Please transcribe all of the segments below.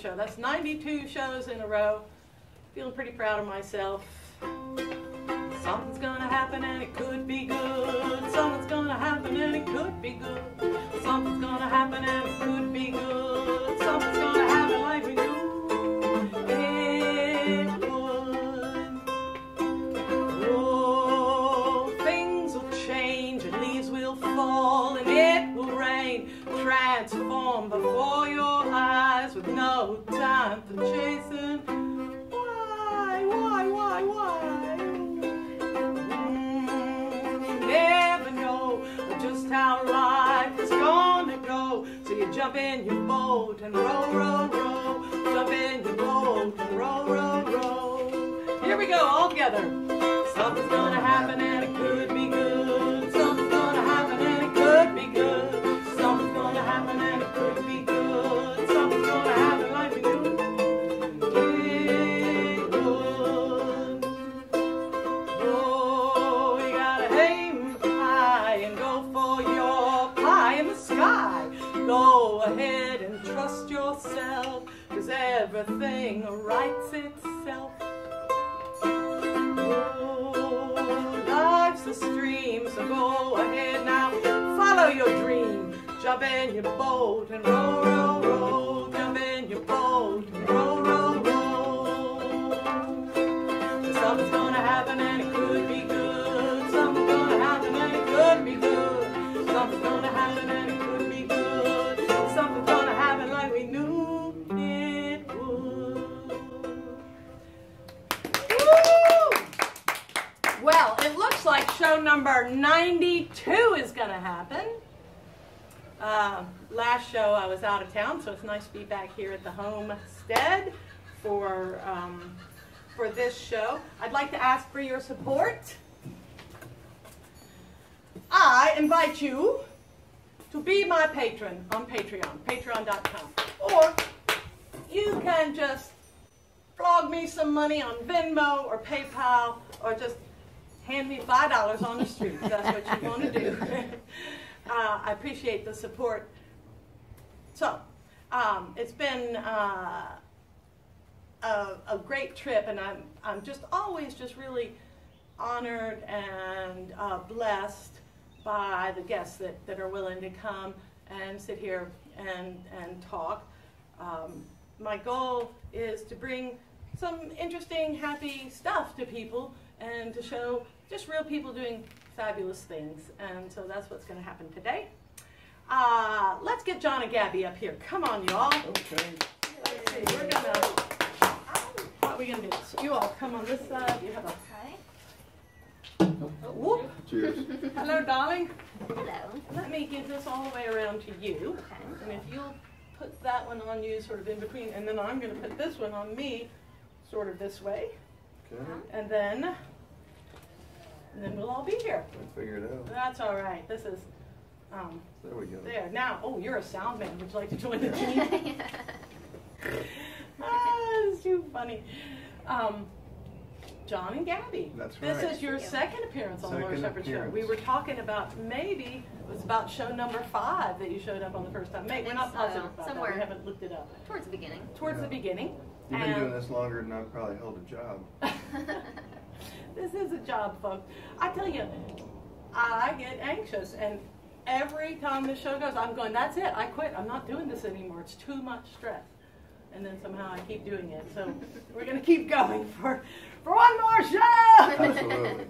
show. That's 92 shows in a row. Feeling pretty proud of myself. Something's gonna happen and it could be good. Something's gonna happen and it could be good. Something's gonna happen and it could be good. Something's gonna happen like we knew it would. Oh, things will change and leaves will fall and it will rain. Transform before your eyes with no time for chasing. How life is gonna go. So you jump in your boat and row, row, row. Jump in your boat and row, row, row. Here we go, all together. Something's gonna happen and it could be good. Something's gonna happen and it could be good. Something's gonna happen and it could be good. Something's gonna happen like we knew it would. Oh, you gotta aim high and go for your pie in the sky. Go ahead and trust yourself, 'cause everything rights itself. Oh, life's a stream, so go ahead now, follow your dream. Jump in your boat and row, row, row. Jump in your boat and row, row, row. Something's gonna happen and it could be good. Something's gonna happen and it could be good. Something's gonna happen and it could be good. Something's gonna happen like we knew it would. Woo! Well, it looks like show number 92 is gonna happen. Last show I was out of town, so it's nice to be back here at the homestead for this show. I'd like to ask for your support. I invite you to be my patron on Patreon, patreon.com. Or you can just flog me some money on Venmo or PayPal, or just hand me $5 on the street if that's what you want to do. I appreciate the support. So, it's been a great trip, and I'm just always just really honored and blessed by the guests that are willing to come and sit here and talk. My goal is to bring some interesting, happy stuff to people and to show just real people doing fabulous things. And so that's what's going to happen today. Let's get John and Gabby up here. Come on, y'all. Okay. Let's see. We're going to... What are we going to do? So you all come on this side. You have a... Oh, whoop. Cheers. Hello, darling. Hello. Let me give this all the way around to you. Okay. And if you'll put that one on you sort of in between, and then I'm going to put this one on me sort of this way. Okay. And then we'll all be here. I figured it out. That's all right. This is, There we go. there. Now, oh, you're a sound man. Would you like to join the team? It's too funny. John and Gabby. That's right. This is your second appearance on the Lshepherd9 show. We were talking about maybe it was about show number 5 that you showed up on the first time. Maybe we're not positive about somewhere that. We haven't looked it up. Towards the beginning. Towards the beginning. You've been doing this longer than I've probably held a job. This is a job, folks. I tell you, I get anxious, and every time the show goes, I'm going, that's it, I quit. I'm not doing this anymore. It's too much stress. And then somehow I keep doing it. So we're going to keep going for one more show. Absolutely.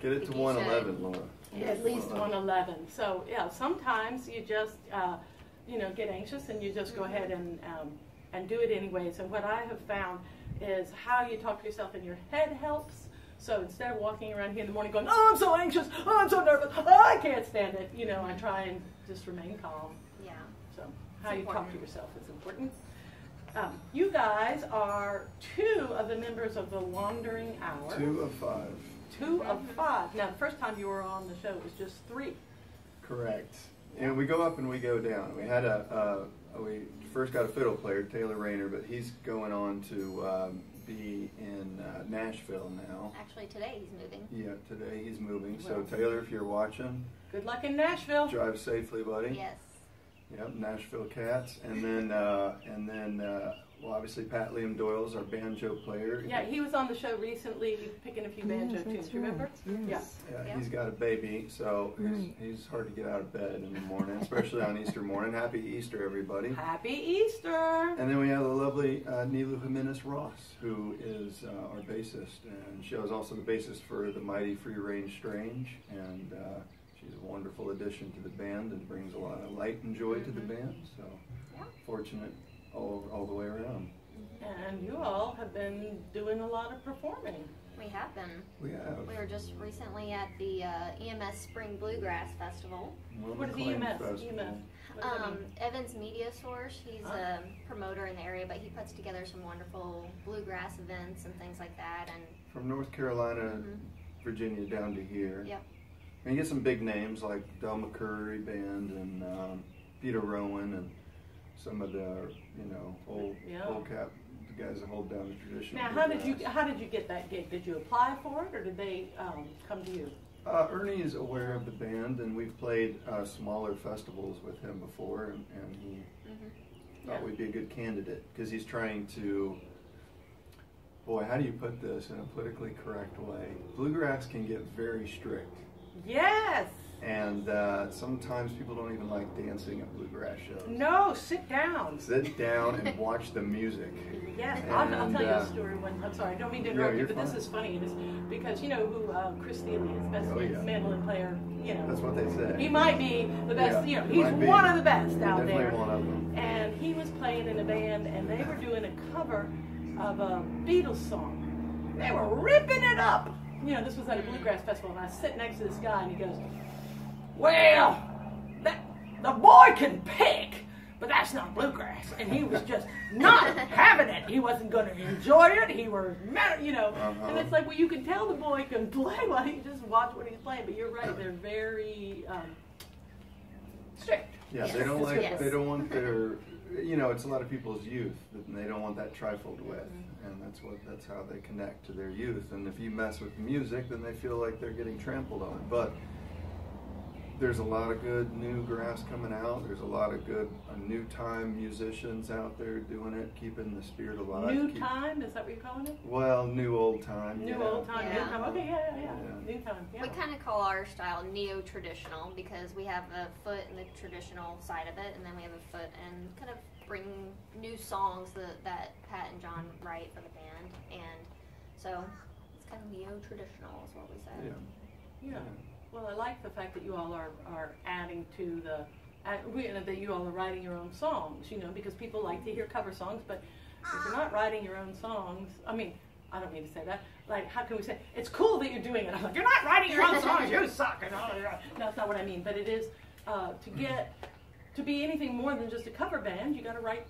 Get it to 111, Laura. At least 111. So yeah, sometimes you just get anxious and you just go ahead and do it anyways. And what I have found is how you talk to yourself in your head helps. So instead of walking around here in the morning going, oh, I'm so anxious, oh, I'm so nervous, oh, I can't stand it, I try and just remain calm. Yeah. So how you talk to yourself is important. You guys are 2 of the members of the Wandering Hour. 2 of 5. 2 of 5. Now, the first time you were on the show, it was just 3. Correct. And we go up and we go down. We had we first got a fiddle player, Taylor Rayner, but he's going on to be in Nashville now. Actually, today he's moving. Yeah, today he's moving. So Taylor, if you're watching, good luck in Nashville. drive safely, buddy. Yes. Yep, Nashville Cats, and then well, obviously Pat Liam Doyle's our banjo player. Yeah, he was on the show recently picking a few banjo tunes, remember? Yes. Yeah, he's got a baby, so he's hard to get out of bed in the morning, especially on Easter morning. Happy Easter, everybody. Happy Easter! And then we have the lovely Nilu Jimenez Ross, who is our bassist, and she was also the bassist for the mighty Free Range Strange, and she's a wonderful addition to the band and brings a lot of light and joy to the band, so fortunate all the way around. And you all have been doing a lot of performing. We have been. We have. We were just recently at the EMS Spring Bluegrass Festival. What is EMS? EMS. Evan's Media Source. He's a promoter in the area, but he puts together some wonderful bluegrass events and things like that. And from North Carolina, Virginia down to here. Yep. And you get some big names like Del McCurry Band and Peter Rowan and some of the old cap the guys that hold down the traditional. Now, how did you get that gig? Did you apply for it, or did they come to you? Ernie is aware of the band, and we've played smaller festivals with him before, and he thought we'd be a good candidate because he's trying to. Boy, how do you put this in a politically correct way? Bluegrass can get very strict. Yes. And sometimes people don't even like dancing at bluegrass shows. No, sit down. Sit down and watch the music. Yes, I'll tell you a story. I'm sorry, I don't mean to interrupt you, but this is funny. It is because you know who Chris Thiele is, best mandolin player. You know, that's what they say. He might be the best. You know, he's one of the best out there. Definitely one of them. And he was playing in a band, and they were doing a cover of a Beatles song. They were ripping it up. You know, this was at a bluegrass festival, and I sit next to this guy, and he goes, "Well, the boy can pick, but that's not bluegrass." And he was just not having it. He wasn't going to enjoy it. He was, you know. And it's like, well, you can tell the boy can play while you just watch what he's playing. But you're right; they're very strict. Yeah, they don't like. They don't want their. You know, it's a lot of people's youth, and they don't want that trifled with, and that's how they connect to their youth. And if you mess with music, then they feel like they're getting trampled on. But there's a lot of good new grass coming out. There's a lot of good new time musicians out there doing it, keeping the spirit alive. New time? Is that what you're calling it? Well, new old time. New old time. New time. Okay, yeah. New time. Yeah. We kind of call our style neo-traditional because we have a foot in the traditional side of it, and then we have a foot in kind of bring new songs that Pat and John write for the band, and so it's kind of neo-traditional is what we say. Yeah. Well, I like the fact that you all are adding to that you all are writing your own songs, you know, because people like to hear cover songs, but if you're not writing your own songs, I mean, I don't mean to say that, like, how can we say, it's cool that you're doing it. I'm like, you're not writing your own songs, you suck. That's not what I mean, but it is, to be anything more than just a cover band, you got to write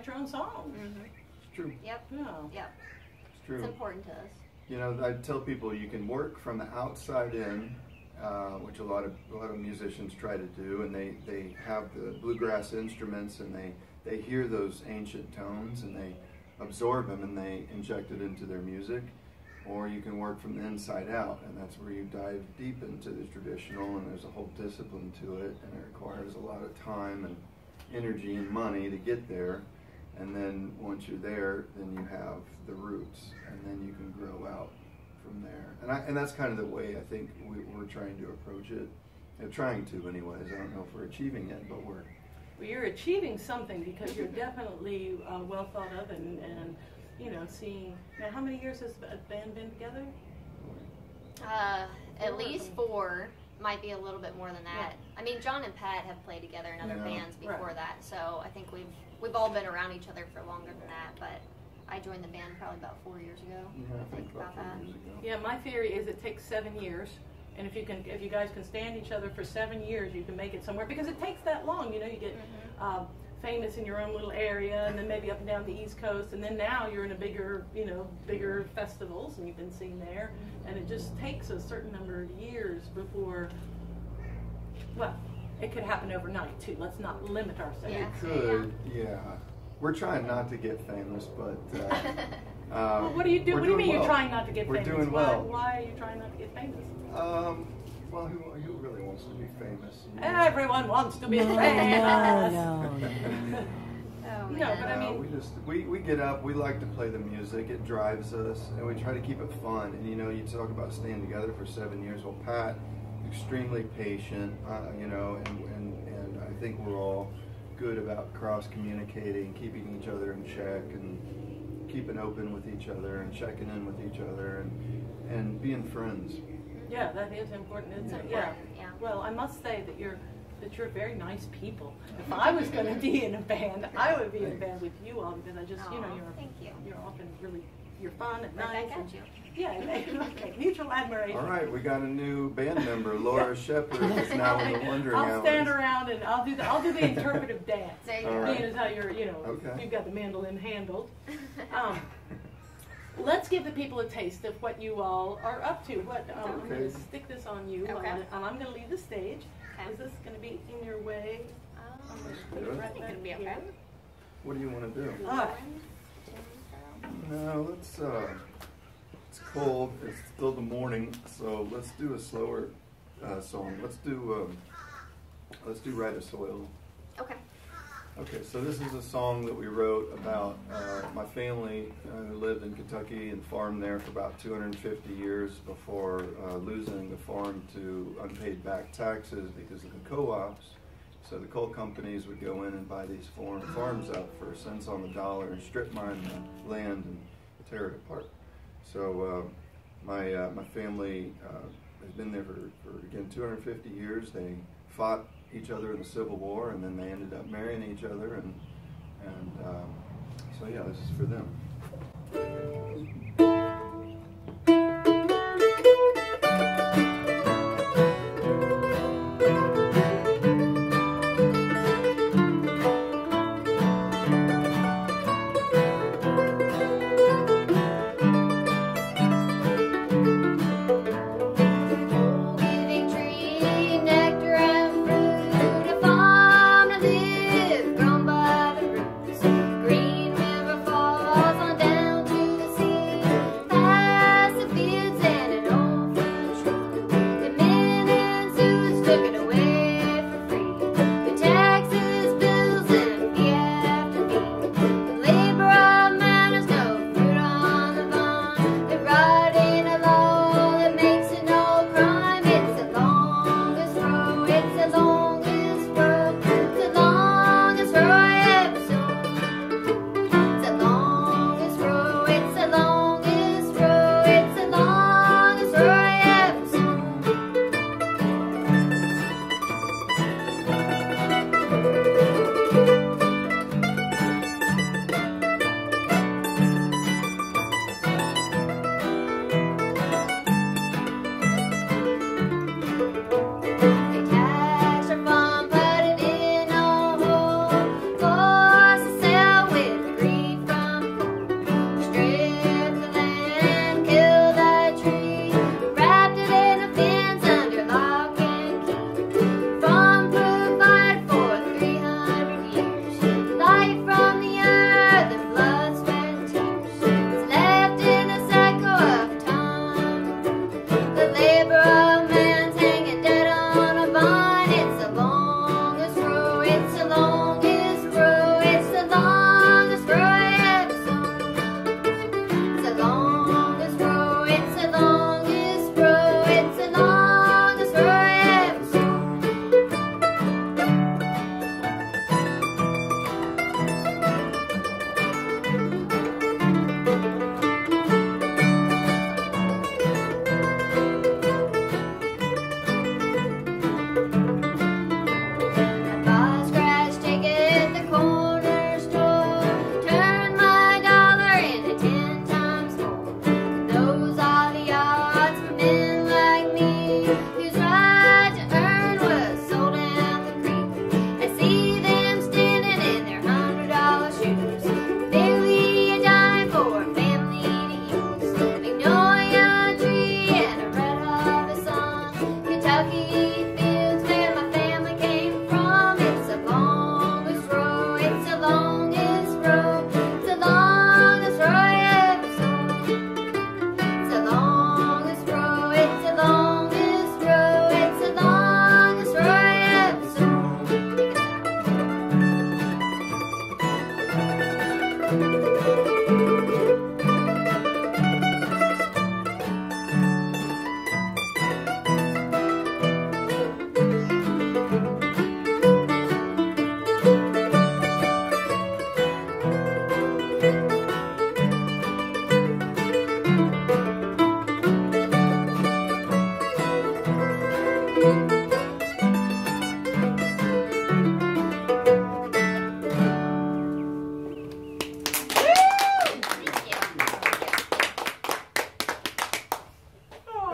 your own songs. It's true. Yep. Yeah. Yep. It's true. It's important to us. You know, I tell people you can work from the outside in, which a lot of musicians try to do, and they have the bluegrass instruments, and they hear those ancient tones, and they absorb them, and they inject it into their music. Or you can work from the inside out, and that's where you dive deep into the traditional, and there's a whole discipline to it, and it requires a lot of time and energy and money to get there. And then once you're there, then you have the roots, and then you can grow out from there. And that's kind of the way I think we're trying to approach it. Trying to, anyways. I don't know if we're achieving it, but we're. Well, you're achieving something because you're definitely well thought of, and you know, seeing. Now, how many years has the band been together? At least 4. Might be a little bit more than that. I mean, John and Pat have played together in other bands before that, so I think we've all been around each other for longer than that. But I joined the band probably about 4 years ago. Yeah, I think about that. Yeah, my theory is it takes 7 years, and if you guys can stand each other for 7 years, you can make it somewhere because it takes that long. You know, you get famous in your own little area, and then maybe up and down the East Coast, and then now you're in a bigger festivals, and you've been seen there, and it just takes a certain number of years before. Well, it could happen overnight too. Let's not limit ourselves. Yeah. It could, yeah. We're trying not to get famous, but. Well, what do you do? What do you mean you're trying not to get famous? We're doing well. Why are you trying not to get famous? Well, who really wants to be famous? Everyone wants to be famous. No. Oh, No, man. but I mean, we get up, we like to play the music, it drives us, and we try to keep it fun. And you know, you talk about staying together for 7 years. Well, Pat, extremely patient, you know, and I think we're all good about cross-communicating, keeping each other in check, and keeping open with each other, and checking in with each other, and being friends. yeah, that is important, isn't it? Yeah. Well, I must say that you're very nice people. If I was going to be in a band, I would be in a band with you all, because I just, you know, Thank you. you're often really, you're fun and Right nice. back at you. Yeah, okay, mutual admiration. All right, we got a new band member, Lshepherd9 is now in the wondering I'll stand hours. around and I'll do the interpretive dance. There you All go. right. Being as how you're, you know, Okay. you've got the mandolin handled. Let's give the people a taste of what you all are up to. What I'm going Okay. to stick this on you, Okay. and I'm going to leave the stage. Okay. Is this going to be in your way? I'm going to put it Good. right I think back it'll be here. okay. What do you want to do? All right. No, let's, it's cold, it's still the morning, so let's do a slower song. Let's do Right of Soil. Okay. Okay, so this is a song that we wrote about my family who lived in Kentucky and farmed there for about 250 years before losing the farm to unpaid back taxes because of the co-ops. So the coal companies would go in and buy these farms up for cents on the dollar and strip mine the land and tear it apart. So my family has been there for again 250 years. They fought each other in the Civil War, and then they ended up marrying each other, and so yeah, this is for them. Giving tree, nectar and fruit, a farm to live, grown by the roots. Green river falls on down to the sea.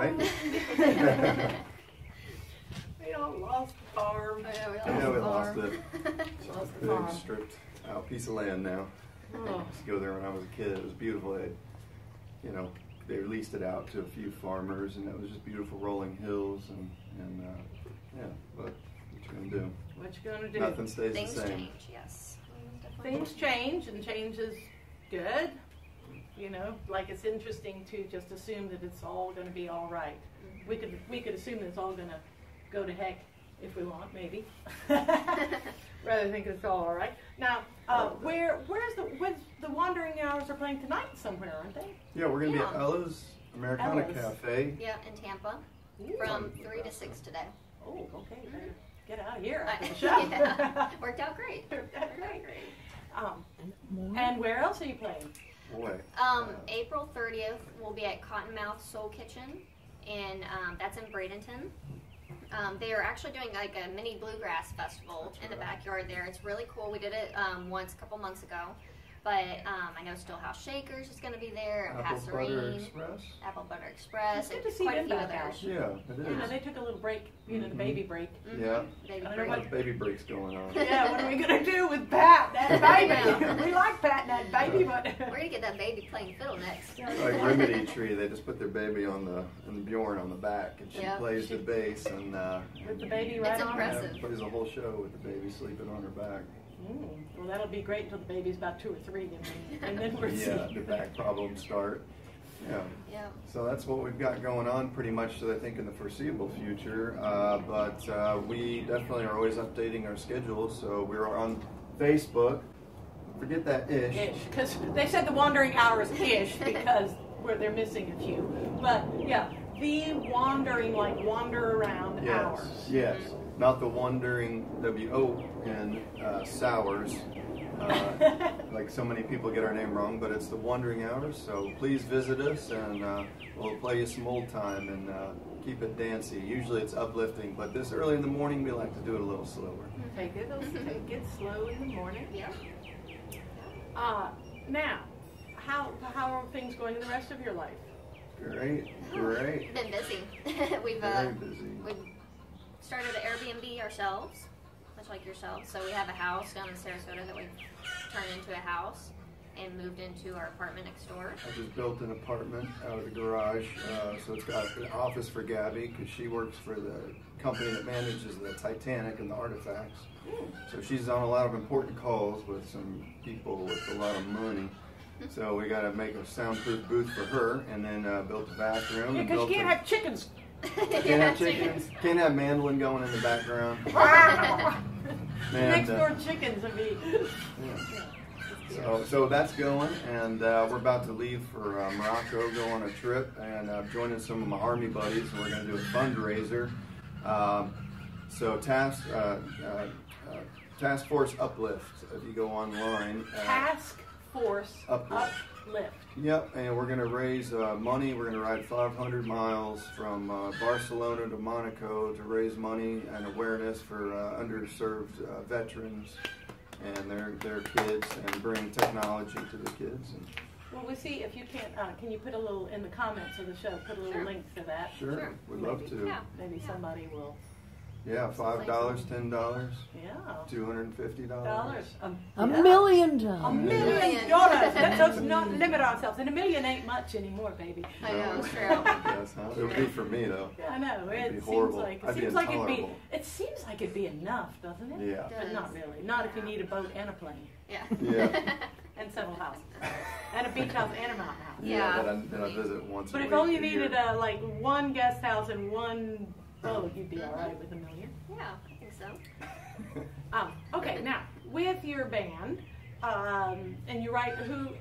Thank you. We all lost the farm. Yeah, we lost it. Lost the Big farm. stripped out piece of land now. I Oh. used to go there when I was a kid. It was beautiful. They leased it out to a few farmers, and it was just beautiful rolling hills, and yeah. But what you gonna do? What you gonna do? Nothing stays Things the same. change, yes. Things change, and change is good. You know, like it's interesting to just assume that it's all going to be all right. We could assume that it's all going to go to heck if we want, maybe. Rather than think it's all right. Now, where's the Wandering Hours are playing tonight somewhere, aren't they? Yeah, we're gonna be at Yeah. Ella's Americana Ella's. Cafe. Yeah, in Tampa, Ooh. from 3 to 6 today. Oh, okay. Better get out of here after the show. Yeah, worked out great. Worked out great. And where else are you playing? Boy. April 30th, we'll be at Cottonmouth Soul Kitchen, and that's in Bradenton. They are actually doing like a mini bluegrass festival in the backyard there. It's really cool. We did it once a couple months ago. But I know Stillhouse Shakers is going to be there, and Apple Butter Passerine, Express. Apple Butter Express, It's good and to see quite a them few back others. out. Yeah, it You know, is. they took a little break, the baby break. Yeah. Baby I don't know break. A lot of baby breaks going on. Yeah, what are we gonna do with Pat? That baby. We like Pat and that baby, but We're going to get that baby playing fiddle next. Like Remedy Tree, they just put their baby on the Bjorn on the back, and she Yeah. plays the bass and with the baby right It's on impressive. plays the whole show with the baby sleeping on her back. Well, that'll be great until the baby's about 2 or 3, and then we're Yeah, the back problems start. Yeah. Yeah. So that's what we've got going on pretty much, I think, in the foreseeable future. But we definitely are always updating our schedule. So we're on Facebook. Forget that ish. because they said the Wandering Hours ish because they're missing a few. But yeah, the wandering, like wander around hours. Yes. Not the wandering W-O in Sours. Like so many people get our name wrong, but it's the Wandering Hours. So please visit us, and we'll play you some old time and keep it dancey. Usually it's uplifting, but this early in the morning we like to do it a little slower. Take it slow in the morning. Yeah. Now, how are things going in the rest of your life? Great. Been busy. We've Very busy. we've started an Airbnb ourselves, much like yourselves. So we have a house down in Sarasota that we've turned into a house and moved into our apartment next door. I just built an apartment out of the garage, so it's got an office for Gabby because she works for the company that manages the Titanic and the artifacts. So she's on a lot of important calls with some people with a lot of money. So we got to make a soundproof booth for her, and then built a bathroom. Yeah, and because built you can't have chickens. Can't have chickens. Can't have mandolin going in the background. Next door chickens would be. So that's going, and we're about to leave for Morocco, go on a trip, and joining some of my Army buddies, and we're going to do a fundraiser. So Task Force Uplift, if you go online. Task Force Uplift. Uplift. Yep, and we're going to raise money. We're going to ride 500 miles from Barcelona to Monaco to raise money and awareness for underserved veterans and their kids, and bring technology to the kids. And Well, we'll see if you can you put a little in the comments of the show, put a little Sure. link to that. sure, we'd love to. Yeah. Maybe somebody will. Yeah, $5, $10, Yeah. $250. Dollars. $1 million. $1 million. Let's not limit ourselves. And $1 million ain't much anymore, baby. I know, it's true. Yes, huh? It would be for me though. Yeah, I know. It'd be It seems horrible. like I'd be it'd be. intolerable. It seems like it'd be enough, doesn't it? Yeah. But not really. Not if you need a boat and a plane Yeah. Yeah. and several houses and a beach house and a mountain house. Yeah. Then I visit once. But a if week only you a needed year. like one guest house and one boat, you'd be all right with $1 million. Yeah, I think so. Okay, now with your band, and you write.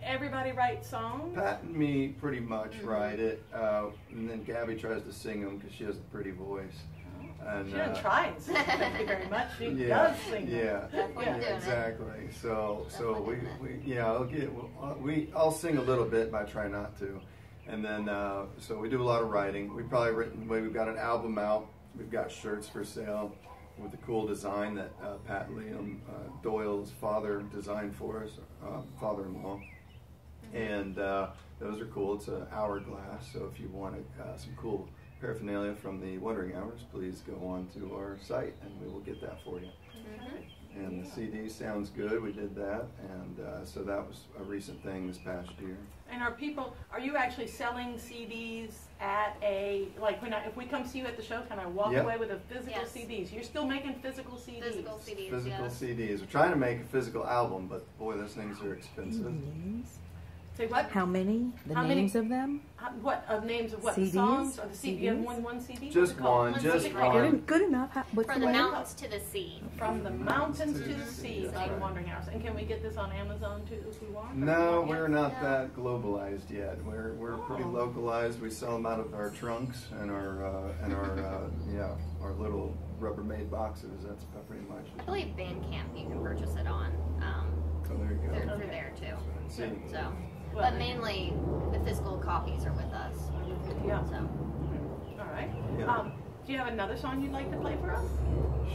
Everybody writes songs. Pat and me pretty much write it, and then Gabby tries to sing them because she has a pretty voice. And, She doesn't try and sing. Thank you very much. She yeah, does sing. yeah, Definitely Yeah. doing it. exactly. So Definitely we doing yeah, I'll sing a little bit, but I try not to. And then so we do a lot of writing. We've we've got an album out. We've got shirts for sale with a cool design that Pat Liam Doyle's father designed for us, father-in-law. And those are cool. It's an hourglass, so if you want some cool paraphernalia from the watering hours, please go on to our site and we will get that for you. And the CD sounds good. We did that, and so that was a recent thing this past year. And are you actually selling CDs at if we come see you at the show, can I walk away with a physical CDs? You're still making physical CDs? Physical CDs, Physical CDs. We're trying to make a physical album, but boy, those things are expensive. Say what? How many? The names of them? Names of what? CDs? Songs? Or the CD? You have one CD? Just one, just one. Good enough. What's From the mountains to the sea. From the mountains to the sea by the Wandering Hours. And can we get this on Amazon too if we want? No, we're not that globalized yet. We're pretty localized. We sell them out of our trunks and our little Rubbermaid boxes. That's pretty much it. I believe Bandcamp you can purchase it on. So there you go. They're there too. See. So, but mainly the physical copies are with us. Yeah. So. All right. Yeah. Do you have another song you'd like to play for us?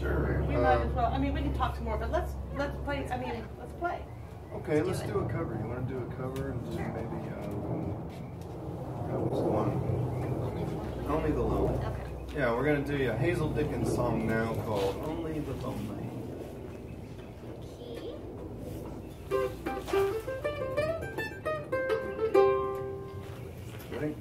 Sure. We might as well. I mean, we can talk some more, but let's play. Let's play. Okay, let's do a cover. You want to do a cover and do maybe what's the one? Only the Lonely. Okay. Yeah, we're gonna do a Hazel Dickens song now called Only the Lonely. Ready?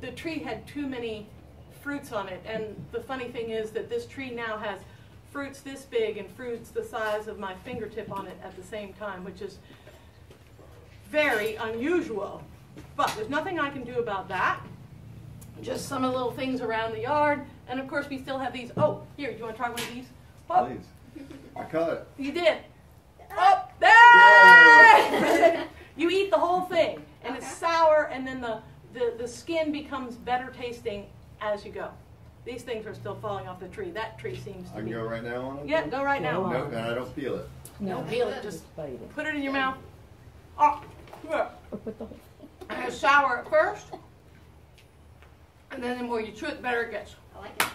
The tree had too many fruits on it, and the funny thing is that this tree now has fruits this big and fruits the size of my fingertip on it at the same time, which is very unusual. But there's nothing I can do about that. Just some of the little things around the yard, and of course we still have these. Oh, here, do you want to try one of these? Oh. Please. I caught it. You did. Up there! You eat the whole thing, and it's sour, and then the skin becomes better tasting as you go. These things are still falling off the tree. That tree seems to be. I can go right now on it? Yeah, go right now. No, and I don't feel it. No, peel it. Just bite it. put it in your mouth. Oh, yeah. And it's sour at first, and then the more you chew it, the better it gets. I like it.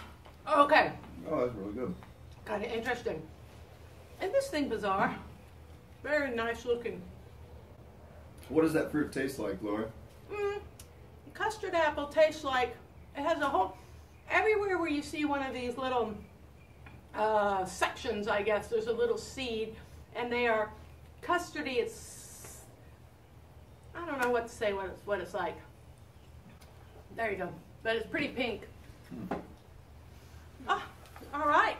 Okay. Oh, that's really good. Kind of interesting. And this thing bizarre. Very nice looking. What does that fruit taste like, Laura? Custard apple tastes like, it has a whole, everywhere where you see one of these little sections, I guess, there's a little seed, and they are custardy. It's, I don't know what to say what it's like. There you go. But it's pretty pink. Ah, all right.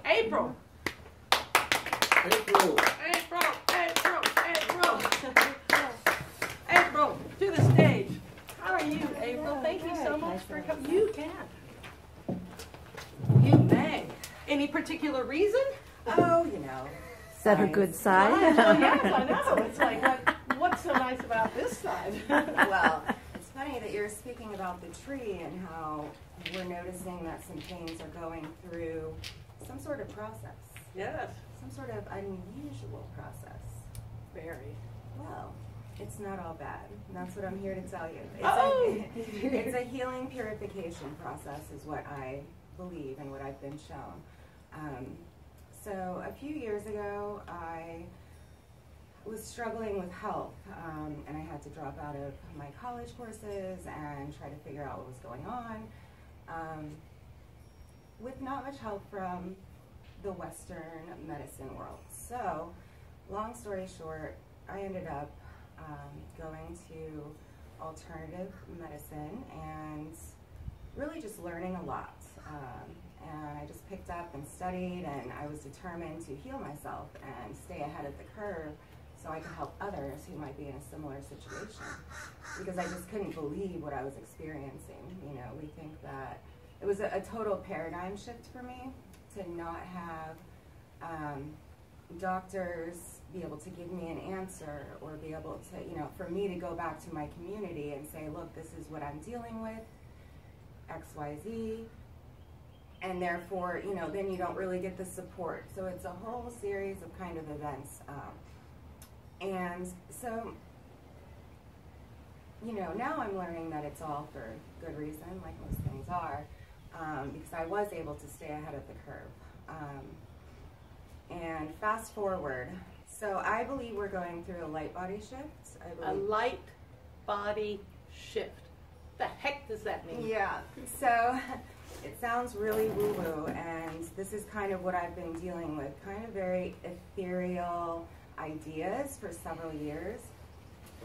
April. April. April, to the stage. How are you, April? Thank you so much for coming. You can. You may. Any particular reason? Oh, you know. Is that her good side? Well, yes, I know. It's like, what's so nice about this side? Well, it's funny that you're speaking about the tree and how we're noticing that some things are going through some sort of process. Yes. Some sort of unusual process. Very. Well, it's not all bad. And that's what I'm here to tell you. It's a healing purification process is what I believe and what I've been shown. So a few years ago, I was struggling with health, and I had to drop out of my college courses and try to figure out what was going on, with not much help from the Western medicine world. So, long story short, I ended up going to alternative medicine and really just learning a lot. And I just picked up and studied, and I was determined to heal myself and stay ahead of the curve so I could help others who might be in a similar situation. Because I just couldn't believe what I was experiencing. You know, we think that it was a total paradigm shift for me to not have doctors be able to give me an answer, or be able to, you know, for me to go back to my community and say, look, this is what I'm dealing with, XYZ, and therefore, you know, then you don't really get the support. So it's a whole series of kind of events. And so, you know, now I'm learning that it's all for good reason, like most things are, because I was able to stay ahead of the curve. And fast forward, so I believe we're going through a light body shift. A light body shift. The heck does that mean? Yeah, so it sounds really woo-woo, and this is kind of what I've been dealing with, kind of very ethereal ideas for several years.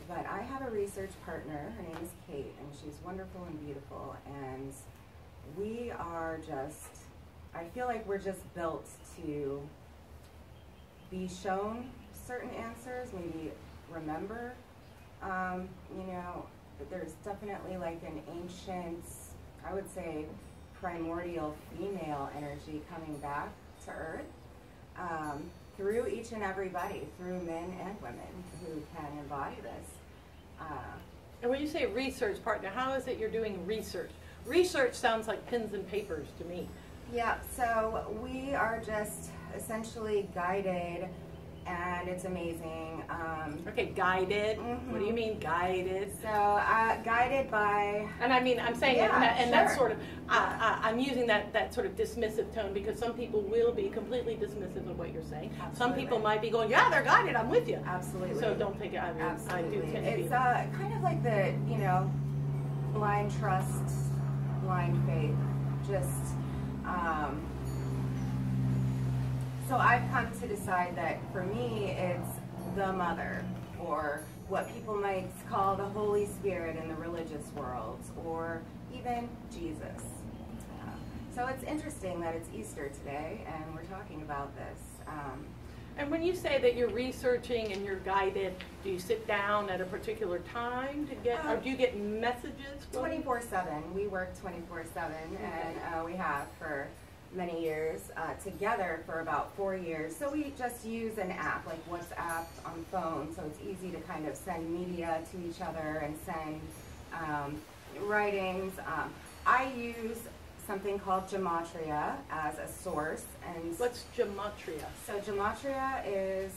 But I have a research partner, her name is Kate, and she's wonderful and beautiful, and we are just, I feel like we're just built to be shown certain answers, maybe remember, you know, there's definitely like an ancient, I would say, primordial female energy coming back to Earth through each and everybody, through men and women who can embody this. And when you say research partner, how is it you're doing research? Research sounds like pens and papers to me. Yeah, so we are just essentially guided, and it's amazing. Okay, guided. What do you mean guided? So guided by... And I mean, I'm saying Yeah, it in that sure. sort of, I'm using that sort of dismissive tone, because some people will be completely dismissive of what you're saying. Absolutely. Some people might be going, yeah, they're guided, I'm with you. Absolutely. So don't take it, I mean, I Absolutely. do tend to be. It's kind of like the, you know, blind trust, blind faith, just... So I've come to decide that for me, it's the mother, or what people might call the Holy Spirit in the religious world, or even Jesus. So it's interesting that it's Easter today, and we're talking about this. And when you say that you're researching and you're guided, do you sit down at a particular time to get, or do you get messages? 24/7. We work 24/7, and we have for many years together for about 4 years. So we just use an app like WhatsApp on phone, so it's easy to kind of send media to each other and send writings. I use something called gematria as a source. And what's gematria? So gematria is,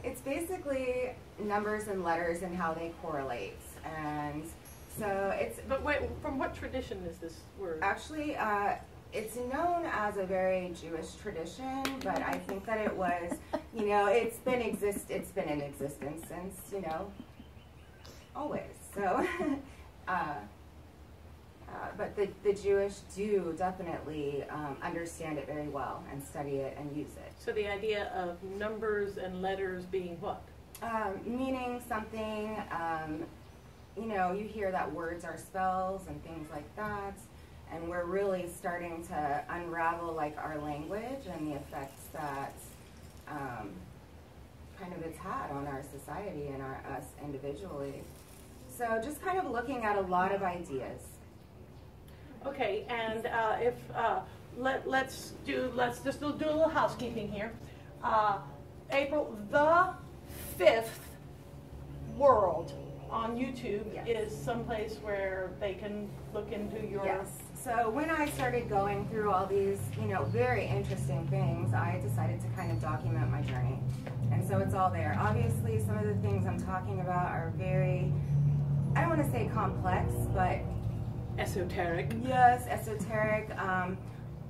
it's basically numbers and letters and how they correlate. And so it's... But wait, from what tradition is this word? Actually, it's known as a very Jewish tradition, but I think that it was, it's been in existence since, always. So, but the Jewish do definitely understand it very well and study it and use it. So the idea of numbers and letters being what? Meaning something, you hear that words are spells and things like that, and we're really starting to unravel like our language and the effects that kind of it's had on our society and us individually. So just kind of looking at a lot of ideas. Okay, and let's just do a little housekeeping here. April, the 5th World on YouTube is someplace where they can look into your... Yes. So when I started going through all these, very interesting things, I decided to kind of document my journey. And so it's all there. Obviously, some of the things I'm talking about are very, I don't want to say complex, but... Esoteric. Yes, esoteric.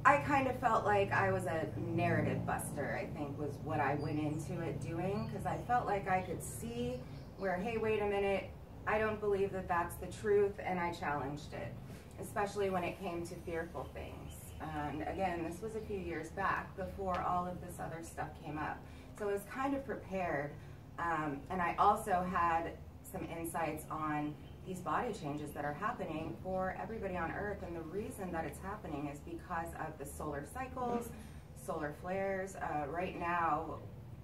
I kind of felt like I was a narrative buster, I think was what I went into it doing, because I felt like I could see where, hey, wait a minute, I don't believe that that's the truth, and I challenged it, especially when it came to fearful things. And again, this was a few years back before all of this other stuff came up. So I was kind of prepared, and I also had some insights on these body changes that are happening for everybody on Earth, and the reason that it's happening is because of the solar cycles, solar flares. Right now,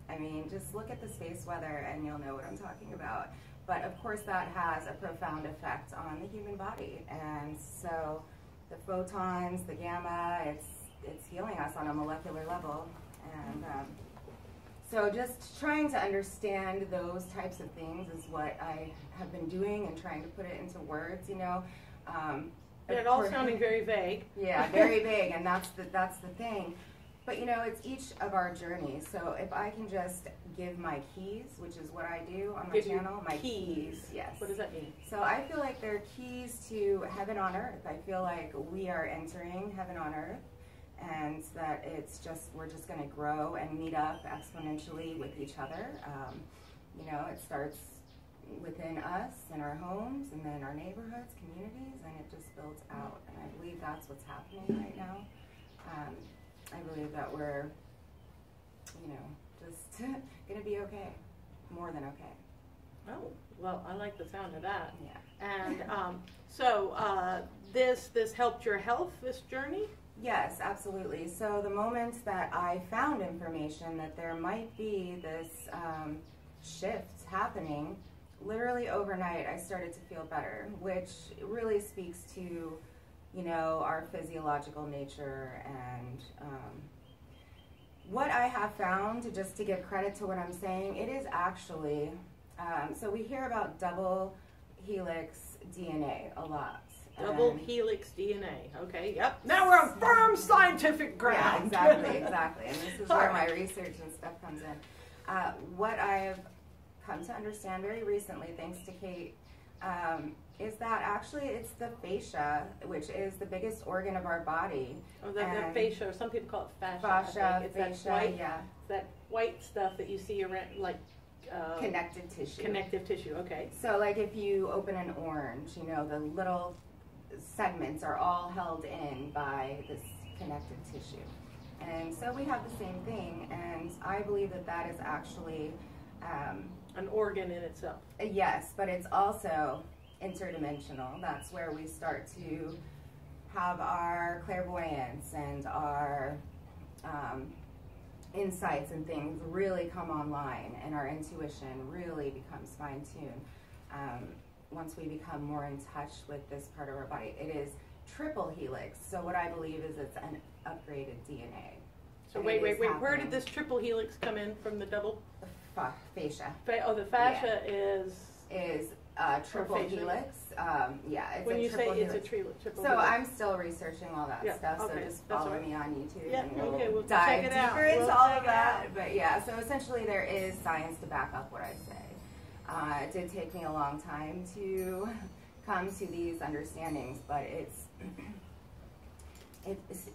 I mean, just look at the space weather and you'll know what I'm talking about. But of course that has a profound effect on the human body, and so the photons, the gamma, it's healing us on a molecular level. And so just trying to understand those types of things is what I have been doing and trying to put it into words, It all sounding very vague. Yeah, very vague, and that's the thing. But it's each of our journeys. So if I can just give my keys, which is what I do on my channel, my keys. Yes. What does that mean? So I feel like they're keys to heaven on earth. I feel like we are entering heaven on earth, and that we're just going to grow and meet up exponentially with each other. It starts within us in our homes, and then our neighborhoods, communities, and it just builds out. And I believe that's what's happening right now. I believe that we're, just going to be okay, more than okay. Oh, well, I like the sound of that. Yeah. And so this helped your health, this journey? Yes, absolutely. So the moment that I found information that there might be this shift happening, literally overnight I started to feel better, which really speaks to, our physiological nature. And what I have found, just to give credit to what I'm saying, it is actually, so we hear about double helix DNA a lot. Double helix DNA. Okay, yep. Now we're on firm scientific ground. Yeah, exactly. And this is where my research and stuff comes in. What I've come to understand very recently, thanks to Kate, is that actually it's the fascia, which is the biggest organ of our body. Oh, the fascia, or some people call it fascia. Fascia, it's fascia, that white, yeah. That white stuff that you see around, like connective tissue. Connective tissue, okay. So like if you open an orange, the little segments are all held in by this connective tissue. And so we have the same thing, and I believe that that is actually an organ in itself. Yes, but it's also interdimensional. That's where we start to have our clairvoyance and our insights and things really come online, and our intuition really becomes fine-tuned. Once we become more in touch with this part of our body, it is triple helix. So what I believe is it's an upgraded DNA. So And wait, it is where happening. did this triple helix come in from the double? Fascia The fascia is triple fascia. helix. Yeah, it's when a you say triple it's helix. a triple So helix. I'm still researching all that Yeah, stuff, okay, so just that's follow all right. me on YouTube Yeah, and we'll okay, we'll dive check it out. deeper into We'll all check of it that. out. But yeah, so essentially there is science to back up what I say. It did take me a long time to come to these understandings, but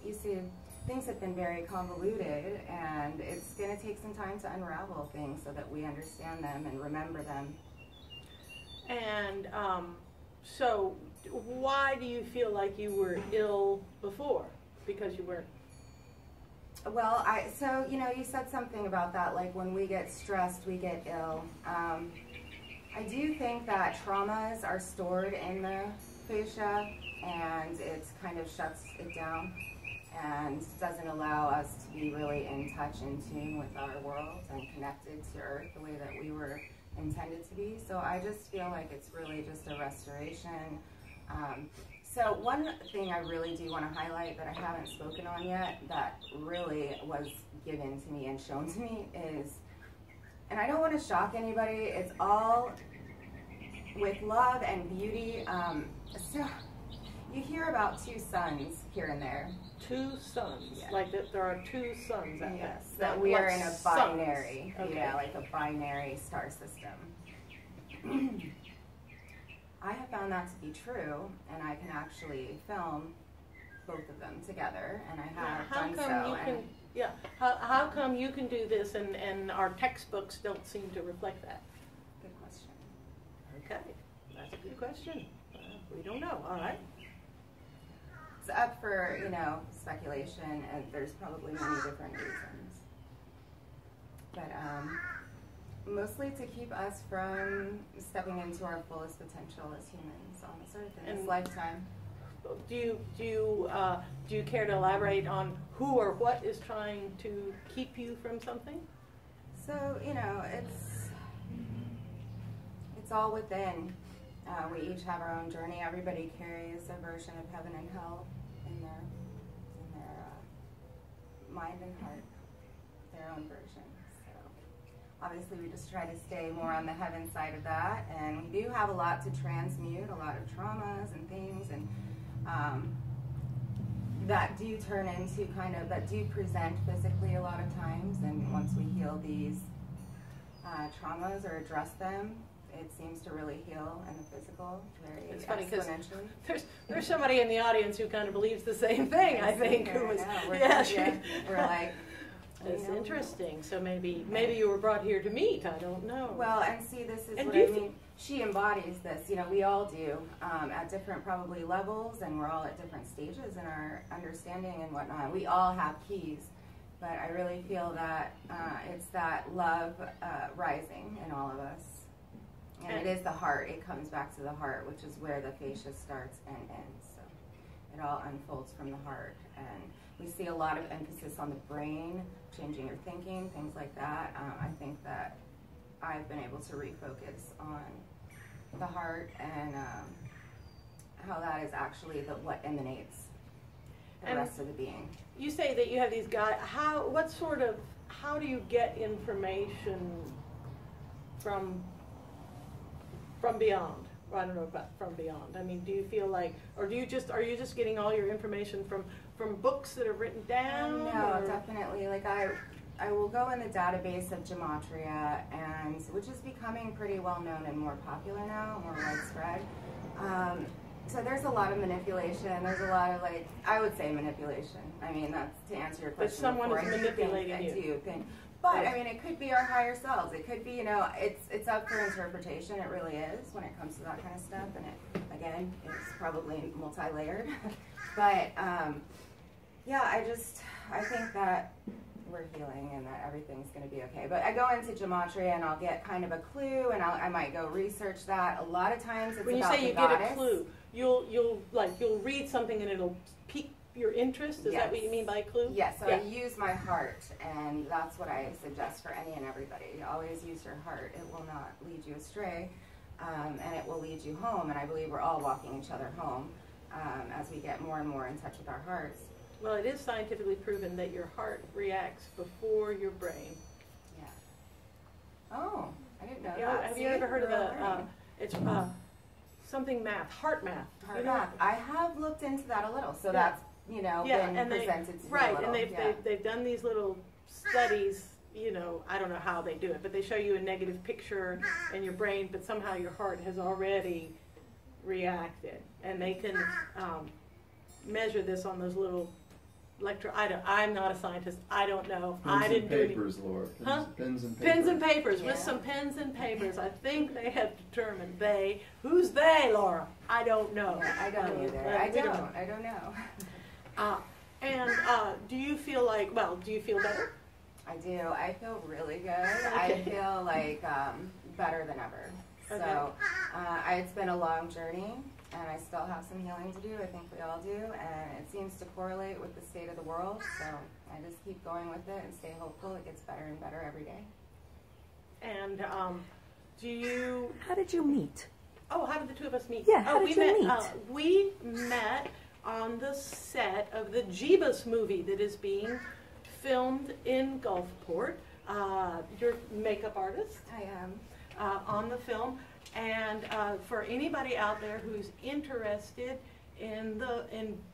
you see, things have been very convoluted, and it's going to take some time to unravel things so that we understand them and remember them. And so why do you feel like you were ill before? Because you weren't. Well, so you said something about that, like when we get stressed, we get ill. I do think that traumas are stored in the fascia, and it kind of shuts it down and doesn't allow us to be really in touch, in tune with our world and connected to Earth the way that we were intended to be. So I just feel like it's really just a restoration. So one thing I really do want to highlight that I haven't spoken on yet that really was given to me and shown to me is, and I don't want to shock anybody, it's all with love and beauty. So you hear about two suns here and there. Two suns, Yeah. like that there are two suns at Yes, that. that we are in a What binary, suns? Okay. yeah, like a binary star system. I have found that to be true, and I can actually film both of them together, and I have How done come so. you can? Yeah. How come you can do this and our textbooks don't seem to reflect that? Good question. Okay, that's a good question. We don't know. All right. It's up for speculation, and there's probably many different reasons. But mostly to keep us from stepping into our fullest potential as humans on this earth in this lifetime. Do you care to elaborate on who or what is trying to keep you from something? So it's all within. We each have our own journey. Everybody carries a version of heaven and hell in their mind and heart, their own version. So obviously we just try to stay more on the heaven side of that, and we do have a lot to transmute, a lot of traumas and things, and that do turn into that do present physically a lot of times, and once we heal these traumas or address them, it seems to really heal in the physical very It's funny because exponentially. there's somebody in the audience who kind of believes the same thing. I think. Who was, We're like, it's interesting. So maybe you were brought here to meet. I don't know. Well, and see, this is And what do I you mean. She embodies this. We all do at different probably levels, and we're all at different stages in our understanding and whatnot. We all have keys, but I really feel that it's that love rising in all of us. And it is the heart. It comes back to the heart, which is where the fascia starts and ends. So it all unfolds from the heart. And we see a lot of emphasis on the brain, changing your thinking, things like that. I think that I've been able to refocus on the heart and how that is actually what emanates the rest of the being. You say that you have these guys. How do you get information from beyond? I don't know about from beyond. I mean, do you feel like, or are you just getting all your information from books that are written down? No, definitely. Like I will go in the database of gematria, and which is becoming pretty well known and more popular now, more widespread. So there's a lot of manipulation. There's a lot of I would say manipulation. I mean, that's to answer your question. But someone before. is manipulating you. I do think. But I mean, it could be our higher selves. It could be, it's up for interpretation. It really is when it comes to that kind of stuff. And it, again, it's probably multi-layered. But yeah, I think that we're healing and that everything's going to be okay. But I go into gematria and I'll get kind of a clue, and I might go research that. A lot of times it's when you about say you the get goddess. a clue, you'll read something and it'll pique your interest. Is that what you mean by clue? Yes. So I use my heart, and that's what I suggest for any and everybody. Always use your heart. It will not lead you astray, and it will lead you home. And I believe we're all walking each other home. as we get more and more in touch with our hearts. Well, it is scientifically proven that your heart reacts before your brain. Yeah. Oh, I didn't know Yeah, that. have See, you ever heard of we're the, learning. it's something math, heart math? Heart You know? math. I have looked into that a little, so Yeah. that's, you know, Yeah, been and presented to me a right, little. and Yeah. they've done these little studies, you know, I don't know how they do it, but they show you a negative picture in your brain, but somehow your heart has already reacted, and they can measure this on those little I'm not a scientist. I don't know. I didn't do papers, Laura. Huh? Pens and papers. Pens and papers. Yeah. With some pens and papers. I think they have determined who's they, Laura? I don't know. Yeah, I don't either. I don't know. Do you feel better? I do. I feel really good. I feel like better than ever. Okay. So it's been a long journey, and I still have some healing to do. I think we all do, and it seems to correlate with the state of the world. So I just keep going with it and stay hopeful. It gets better and better every day. And do you? How did you meet? Oh, how did the two of us meet? Yeah, how did you meet? We met on the set of the Jeebus movie that is being filmed in Gulfport. You're a makeup artist. I am. On the film, and for anybody out there who's interested in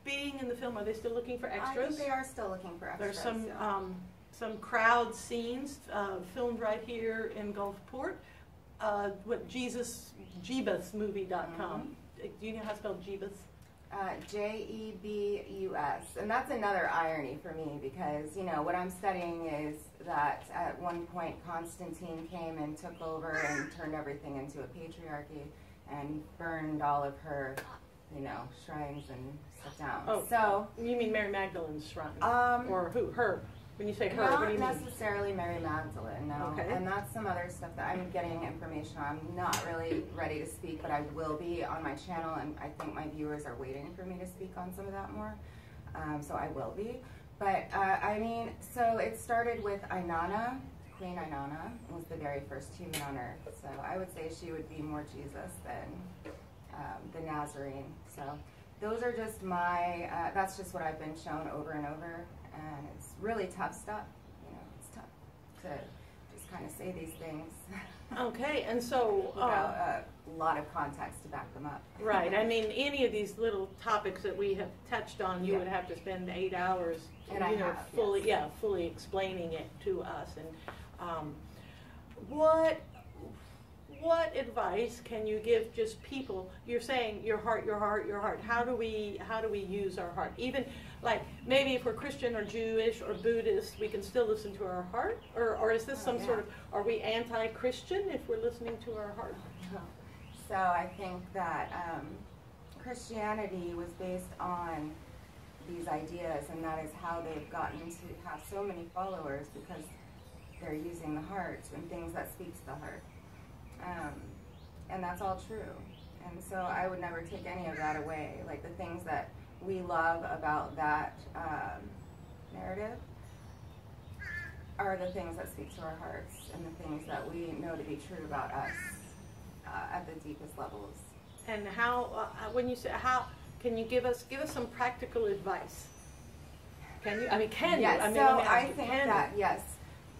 being in the film, are they still looking for extras? I think they are still looking for extras. There's some crowd scenes filmed right here in Gulfport. Jeebusmovie.com. Do you know how to spell Jeebus? Jebus, and that's another irony for me, because, you know, what I'm studying is that at one point Constantine came and took over and turned everything into a patriarchy and burned all of her, you know, shrines and stuff down. Oh, so you mean Mary Magdalene's shrine? Or who? Her? When you say her, what do you mean? Not necessarily Mary Magdalene, no. Okay. And that's some other stuff that I'm getting information on. I'm not really ready to speak, but I will be on my channel, and I think my viewers are waiting for me to speak on some of that more. So I will be. But, I mean, so it started with Inanna. Queen Inanna was the very first human on earth. So I would say she would be more Jesus than the Nazarene. So those are just my, that's just what I've been shown over and over. And it's really tough stuff. You know, it's tough to just kind of say these things. Okay, and so without a lot of context to back them up. Right. I mean, any of these little topics that we have touched on, you would have to spend 8 hours, And I have, fully, yes. fully explaining it to us. And what advice can you give just people? You're saying your heart, your heart, your heart. How do we use our heart? Even like maybe if we're Christian or Jewish or Buddhist, we can still listen to our heart, or is this some sort of, are we anti-Christian if we're listening to our heart? So I think that Christianity was based on these ideas, and that is how they've gotten to have so many followers, because they're using the heart and things that speak to the heart. And that's all true. And so I would never take any of that away. Like the things that we love about that narrative are the things that speak to our hearts, and the things that we know to be true about us at the deepest levels. And how, when you say how, can you give us some practical advice? Can you? I mean, can yes, you? I mean, so I think that you? yes.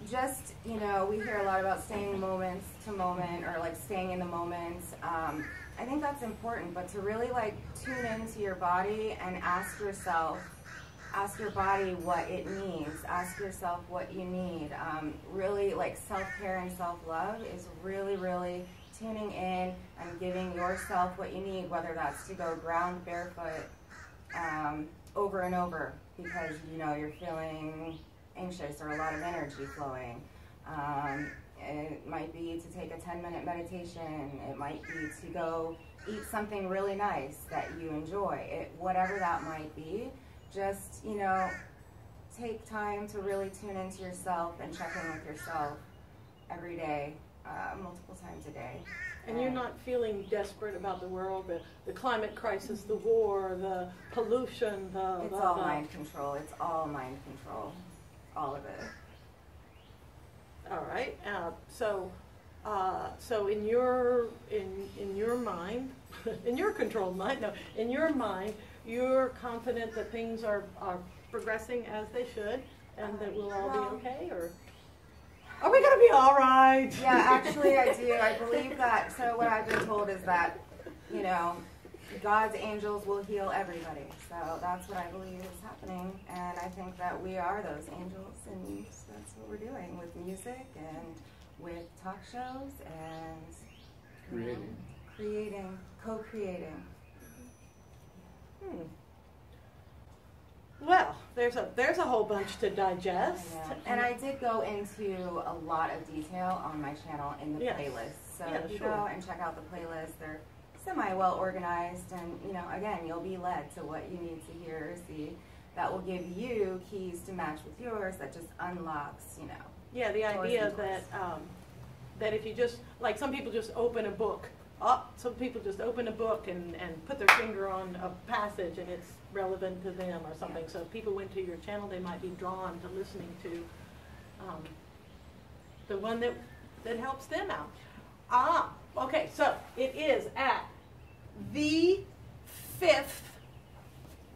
Just, you know, we hear a lot about staying moments to moment, or like staying in the moment. I think that's important, but to really like tune into your body and ask your body what it needs, ask yourself what you need. Really like self-care and self-love is really, really tuning in and giving yourself what you need, whether that's to go ground barefoot over and over because, you know, you're feeling anxious or a lot of energy flowing. It might be to take a 10-minute meditation. It might be to go eat something really nice that you enjoy. Whatever that might be, just, you know, take time to really tune into yourself and check in with yourself every day, multiple times a day. And you're not feeling desperate about the world, the climate crisis, the war, the pollution, It's all mind control. It's all mind control. All of it. All right. So in your mind, in your controlled mind, no, in your mind, you're confident that things are progressing as they should, and that we'll all be okay, or are we going to be all right? Yeah, actually I do. I believe that. So what I've been told is that, you know, God's angels will heal everybody. So that's what I believe is happening. And I think that we are those angels, and that's what we're doing with music and with talk shows and creating, co-creating. Well, there's a whole bunch to digest. And I did go into a lot of detail on my channel in the playlist. So if you go and check out the playlist, they're semi-well organized, and, you know, again, you'll be led to what you need to hear or see that will give you keys to match with yours that just unlocks, you know. Yeah, the idea that if you just, like, some people just open a book. Some people just open a book and put their finger on a passage and it's relevant to them or something. So if people went to your channel, they might be drawn to listening to the one that helps them out. Okay, so it is at the 5th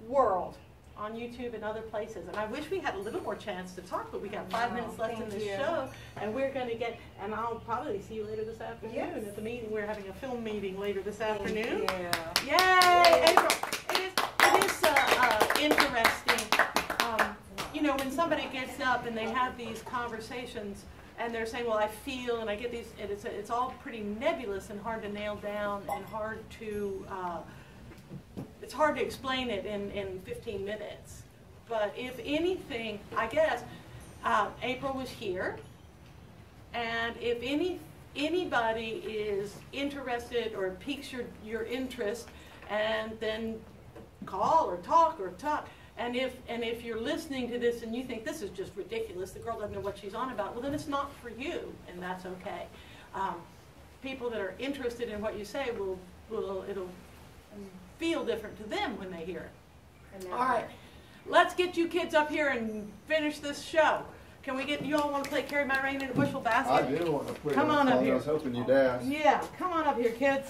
World on YouTube and other places. And I wish we had a little more chance to talk, but we got 5 minutes left in the show, and we're going to get, and I'll probably see you later this afternoon at the meeting. We're having a film meeting later this afternoon. Yay! April, it is interesting, you know, when somebody gets up and they have these conversations, and they're saying, well, I feel, and I get these, and it's all pretty nebulous and hard to nail down and hard to, it's hard to explain it in 15 minutes. But if anything, I guess, April was here, and if anybody is interested or piques your interest, and then call or talk. And if you're listening to this and you think this is just ridiculous, the girl doesn't know what she's on about, well, then it's not for you, and that's okay. People that are interested in what you say it'll feel different to them when they hear it. All right, let's get you kids up here and finish this show. Can we get, you all want to play Carry My Rain in a Bushel Basket? I do want to play. Come on up here. I was hoping you'd ask. Yeah, come on up here, kids.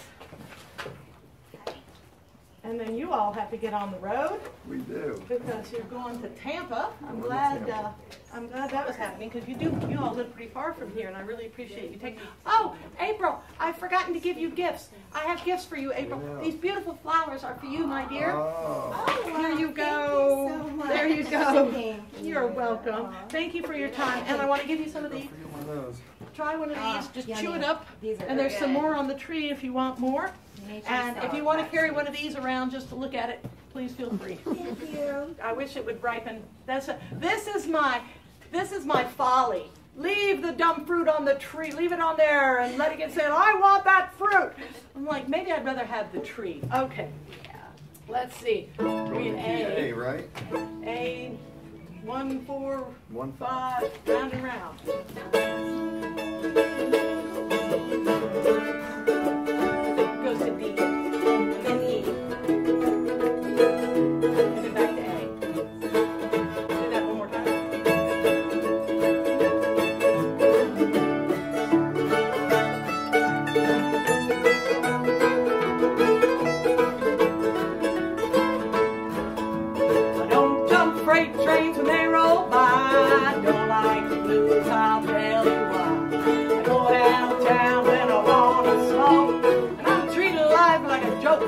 And then you all have to get on the road. We do. Because you're going to Tampa. I'm glad that was happening, because you all live pretty far from here, and I really appreciate you taking. Oh, April, I've forgotten to give you gifts. I have gifts for you, April. Yeah. These beautiful flowers are for you, my dear. Oh, here you go. Thank you so much. There you go. You're welcome. Thank you for your time. And I want to give you some of these. Try one of these. Just chew it up. And there's some more on the tree if you want more. And if you want to carry one of these around just to look at it, please feel free. Thank you. I wish it would ripen. This is my folly. Leave the dumb fruit on the tree. Leave it on there and let it get said, I want that fruit. I'm like, maybe I'd rather have the tree. Okay. Yeah. Let's see. Read A, right? A, 1, 4, 1, 5, round and round. Goes to D, and then E, and then back to A. Do that one more time. I don't jump freight trains when they roll by. I don't like the blues, I'll tell you why. I go downtown when I wanna smoke, and I'm treated life like a joke.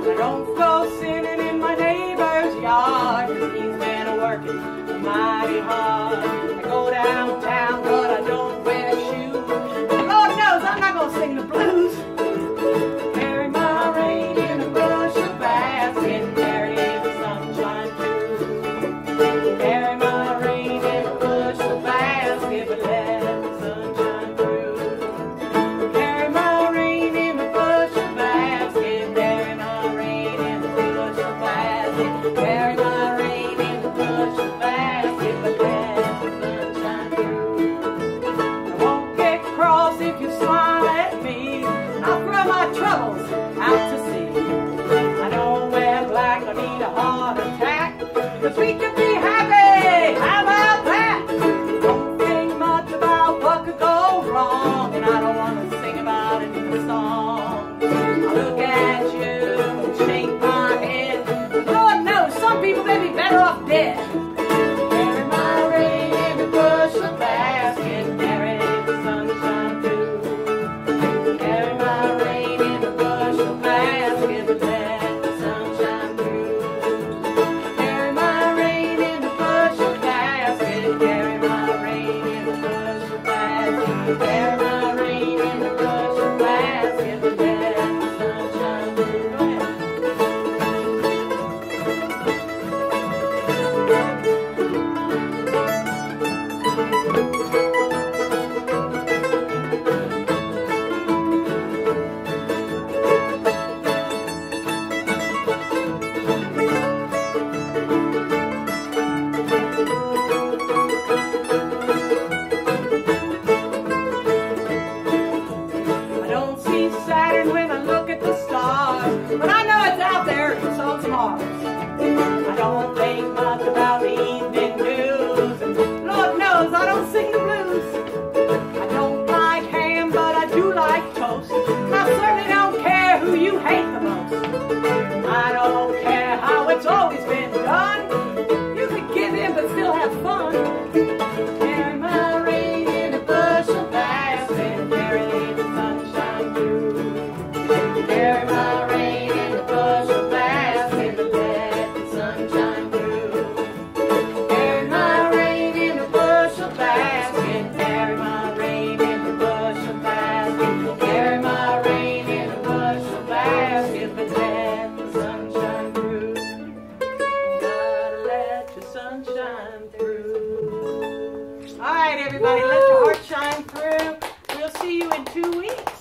I don't go sitting in my neighbor's yard, 'cause he's been working mighty hard. I go downtown, but I don't wear shoes. And Lord knows I'm not gonna sing the blues. Carry my rain in a bushel basket, carry the sunshine too. Carry my rain in a bushel basket, but let the sunshine through. Carry my rain in a bushel basket, carry my rain in a bushel basket, carry my rain in a bushel basket, but let the sunshine Carry my rain in a bushel basket, carry the sunshine through. Carry my rain in a bushel basket, let the sunshine through. Carry my rain in a bushel basket, carry my rain in a bushel basket, carry my rain in a bushel basket, let the sunshine through. Go ahead. I don't see Saturn when I look at the stars, but I know it's out there, so it's Mars. I don't think much about the evening news, and Lord knows I don't sing the blues. I don't like ham, but I do like toast, and I certainly don't care who you hate the most. I don't care how it's always been done, you can give in but still have fun. Carry my rain in a bushel basket, carry the sunshine through. Carry my rain in a bushel basket, let the sunshine through. Carry my rain in a bushel basket, carry my rain in a bushel basket, carry my rain in a bushel basket, but let the sunshine through. Gotta let the sunshine through. All right, everybody, let your heart shine through. We'll see you in 2 weeks.